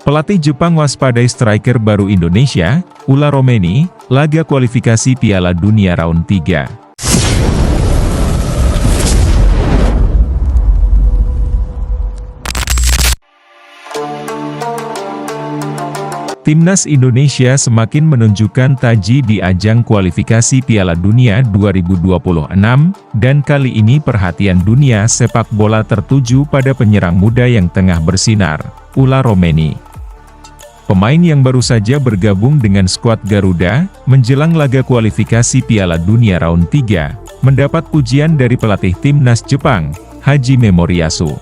Pelatih Jepang waspadai striker baru Indonesia, Ula Romeni, laga kualifikasi Piala Dunia Round 3. Timnas Indonesia semakin menunjukkan taji di ajang kualifikasi Piala Dunia 2026, dan kali ini perhatian dunia sepak bola tertuju pada penyerang muda yang tengah bersinar, Ula Romeni. Pemain yang baru saja bergabung dengan skuad Garuda, menjelang laga kualifikasi Piala Dunia Round 3, mendapat pujian dari pelatih Timnas Jepang, Hajime Moriyasu.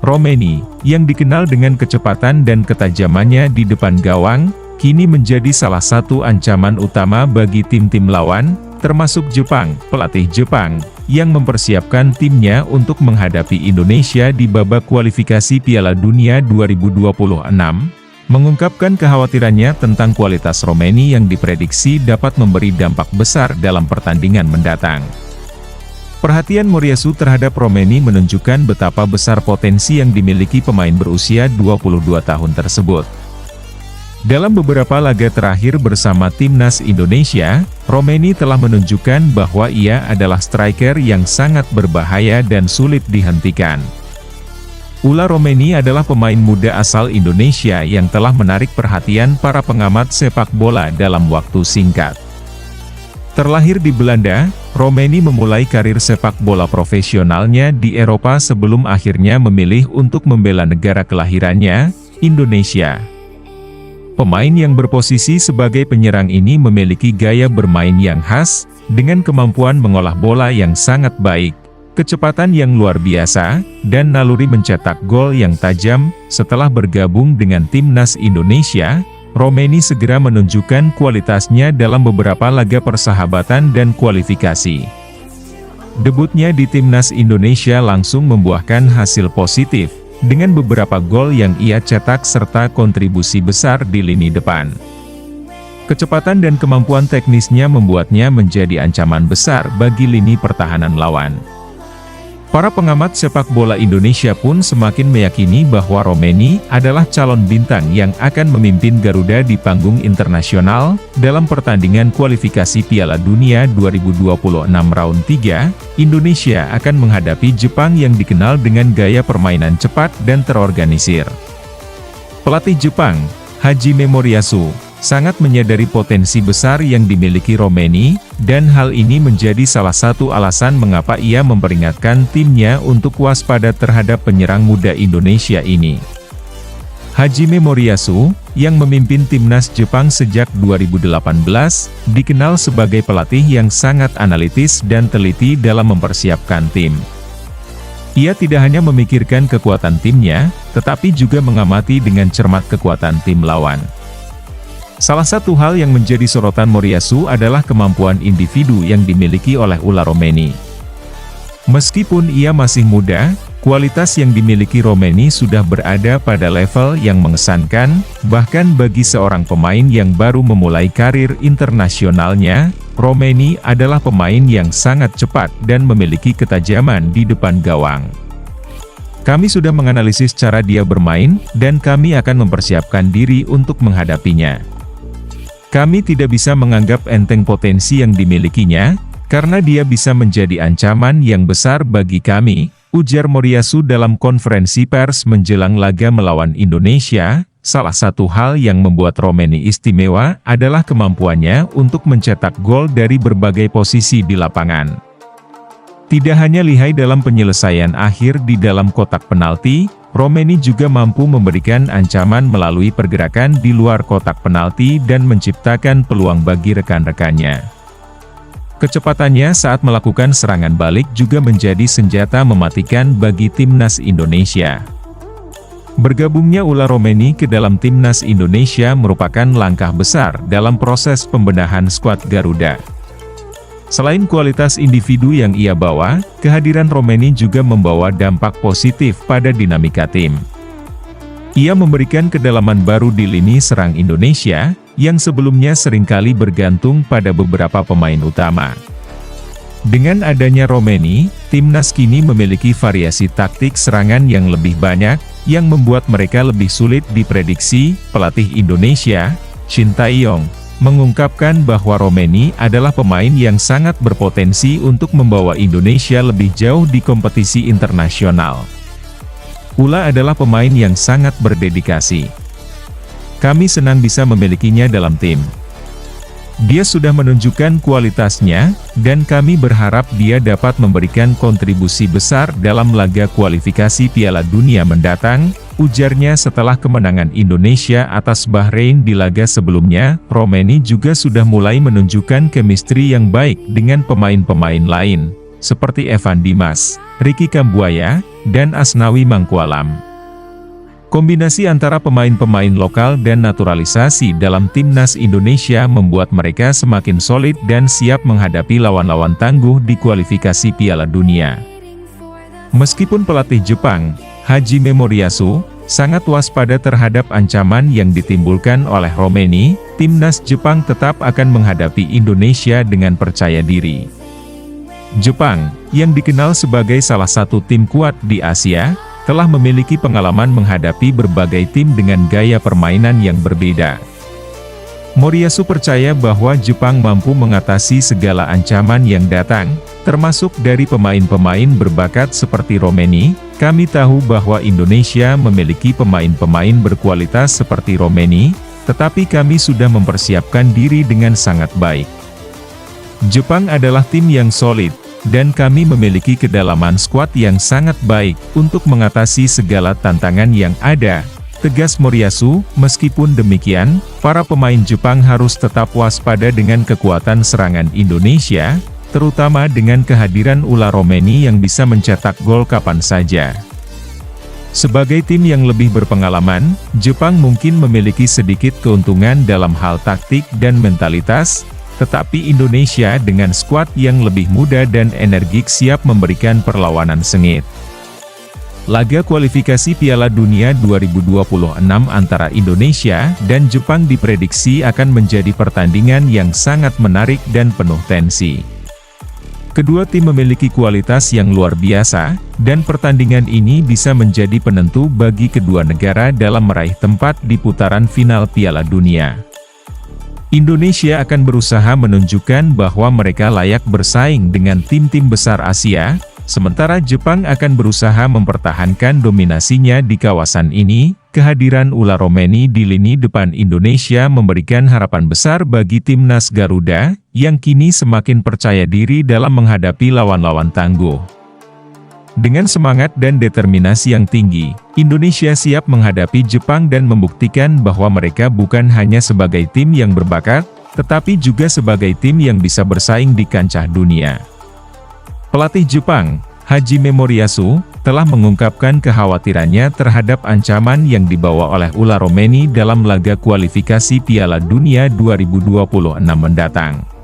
Romeni, yang dikenal dengan kecepatan dan ketajamannya di depan gawang, kini menjadi salah satu ancaman utama bagi tim-tim lawan, termasuk Jepang. Pelatih Jepang, yang mempersiapkan timnya untuk menghadapi Indonesia di babak kualifikasi Piala Dunia 2026, mengungkapkan kekhawatirannya tentang kualitas Romeni yang diprediksi dapat memberi dampak besar dalam pertandingan mendatang. Perhatian Moriyasu terhadap Romeni menunjukkan betapa besar potensi yang dimiliki pemain berusia 22 tahun tersebut. Dalam beberapa laga terakhir bersama Timnas Indonesia, Romeni telah menunjukkan bahwa ia adalah striker yang sangat berbahaya dan sulit dihentikan. Ula Romeni adalah pemain muda asal Indonesia yang telah menarik perhatian para pengamat sepak bola dalam waktu singkat. Terlahir di Belanda, Romeni memulai karir sepak bola profesionalnya di Eropa sebelum akhirnya memilih untuk membela negara kelahirannya, Indonesia. Pemain yang berposisi sebagai penyerang ini memiliki gaya bermain yang khas, dengan kemampuan mengolah bola yang sangat baik, kecepatan yang luar biasa, dan naluri mencetak gol yang tajam. Setelah bergabung dengan Timnas Indonesia, Romeni segera menunjukkan kualitasnya dalam beberapa laga persahabatan dan kualifikasi. Debutnya di Timnas Indonesia langsung membuahkan hasil positif, dengan beberapa gol yang ia cetak serta kontribusi besar di lini depan. Kecepatan dan kemampuan teknisnya membuatnya menjadi ancaman besar bagi lini pertahanan lawan. Para pengamat sepak bola Indonesia pun semakin meyakini bahwa Romeni adalah calon bintang yang akan memimpin Garuda di panggung internasional. Dalam pertandingan kualifikasi Piala Dunia 2026 Round 3, Indonesia akan menghadapi Jepang yang dikenal dengan gaya permainan cepat dan terorganisir. Pelatih Jepang, Hajime Moriyasu, sangat menyadari potensi besar yang dimiliki Romeni, dan hal ini menjadi salah satu alasan mengapa ia memperingatkan timnya untuk waspada terhadap penyerang muda Indonesia ini. Hajime Moriyasu, yang memimpin Timnas Jepang sejak 2018, dikenal sebagai pelatih yang sangat analitis dan teliti dalam mempersiapkan tim. Ia tidak hanya memikirkan kekuatan timnya, tetapi juga mengamati dengan cermat kekuatan tim lawan. Salah satu hal yang menjadi sorotan Moriyasu adalah kemampuan individu yang dimiliki oleh Ula Romeni. Meskipun ia masih muda, kualitas yang dimiliki Romeni sudah berada pada level yang mengesankan, bahkan bagi seorang pemain yang baru memulai karir internasionalnya. Romeni adalah pemain yang sangat cepat dan memiliki ketajaman di depan gawang. Kami sudah menganalisis cara dia bermain, dan kami akan mempersiapkan diri untuk menghadapinya. Kami tidak bisa menganggap enteng potensi yang dimilikinya, karena dia bisa menjadi ancaman yang besar bagi kami, ujar Moriyasu dalam konferensi pers menjelang laga melawan Indonesia. Salah satu hal yang membuat Romeni istimewa adalah kemampuannya untuk mencetak gol dari berbagai posisi di lapangan. Tidak hanya lihai dalam penyelesaian akhir di dalam kotak penalti, Romeni juga mampu memberikan ancaman melalui pergerakan di luar kotak penalti dan menciptakan peluang bagi rekan-rekannya. Kecepatannya saat melakukan serangan balik juga menjadi senjata mematikan bagi Timnas Indonesia. Bergabungnya Ula Romeni ke dalam Timnas Indonesia merupakan langkah besar dalam proses pembenahan skuad Garuda. Selain kualitas individu yang ia bawa, kehadiran Romeni juga membawa dampak positif pada dinamika tim. Ia memberikan kedalaman baru di lini serang Indonesia, yang sebelumnya seringkali bergantung pada beberapa pemain utama. Dengan adanya Romeni, timnas kini memiliki variasi taktik serangan yang lebih banyak, yang membuat mereka lebih sulit diprediksi. Pelatih Indonesia, Shin Tae-yong, mengungkapkan bahwa Romeni adalah pemain yang sangat berpotensi untuk membawa Indonesia lebih jauh di kompetisi internasional. Ula adalah pemain yang sangat berdedikasi. Kami senang bisa memilikinya dalam tim. Dia sudah menunjukkan kualitasnya, dan kami berharap dia dapat memberikan kontribusi besar dalam laga kualifikasi Piala Dunia mendatang, ujarnya setelah kemenangan Indonesia atas Bahrain di laga sebelumnya. Romeni juga sudah mulai menunjukkan chemistry yang baik dengan pemain-pemain lain, seperti Evan Dimas, Ricky Kambuaya, dan Asnawi Mangkualam. Kombinasi antara pemain-pemain lokal dan naturalisasi dalam timnas Indonesia membuat mereka semakin solid dan siap menghadapi lawan-lawan tangguh di kualifikasi Piala Dunia. Meskipun pelatih Jepang, Hajime Moriyasu, sangat waspada terhadap ancaman yang ditimbulkan oleh Romeni, timnas Jepang tetap akan menghadapi Indonesia dengan percaya diri. Jepang, yang dikenal sebagai salah satu tim kuat di Asia, telah memiliki pengalaman menghadapi berbagai tim dengan gaya permainan yang berbeda. Moriyasu percaya bahwa Jepang mampu mengatasi segala ancaman yang datang, termasuk dari pemain-pemain berbakat seperti Romeni. Kami tahu bahwa Indonesia memiliki pemain-pemain berkualitas seperti Romeni, tetapi kami sudah mempersiapkan diri dengan sangat baik. Jepang adalah tim yang solid, dan kami memiliki kedalaman skuad yang sangat baik untuk mengatasi segala tantangan yang ada, tegas Moriyasu. Meskipun demikian, para pemain Jepang harus tetap waspada dengan kekuatan serangan Indonesia, terutama dengan kehadiran Ula Romeni yang bisa mencetak gol kapan saja. Sebagai tim yang lebih berpengalaman, Jepang mungkin memiliki sedikit keuntungan dalam hal taktik dan mentalitas, tetapi Indonesia dengan skuad yang lebih muda dan energik siap memberikan perlawanan sengit. Laga kualifikasi Piala Dunia 2026 antara Indonesia dan Jepang diprediksi akan menjadi pertandingan yang sangat menarik dan penuh tensi. Kedua tim memiliki kualitas yang luar biasa, dan pertandingan ini bisa menjadi penentu bagi kedua negara dalam meraih tempat di putaran final Piala Dunia. Indonesia akan berusaha menunjukkan bahwa mereka layak bersaing dengan tim-tim besar Asia, sementara Jepang akan berusaha mempertahankan dominasinya di kawasan ini. Kehadiran Ula Romeni di lini depan Indonesia memberikan harapan besar bagi timnas Garuda, yang kini semakin percaya diri dalam menghadapi lawan-lawan tangguh. Dengan semangat dan determinasi yang tinggi, Indonesia siap menghadapi Jepang dan membuktikan bahwa mereka bukan hanya sebagai tim yang berbakat, tetapi juga sebagai tim yang bisa bersaing di kancah dunia. Pelatih Jepang, Hajime Moriyasu, telah mengungkapkan kekhawatirannya terhadap ancaman yang dibawa oleh Ula Romeni dalam laga kualifikasi Piala Dunia 2026 mendatang.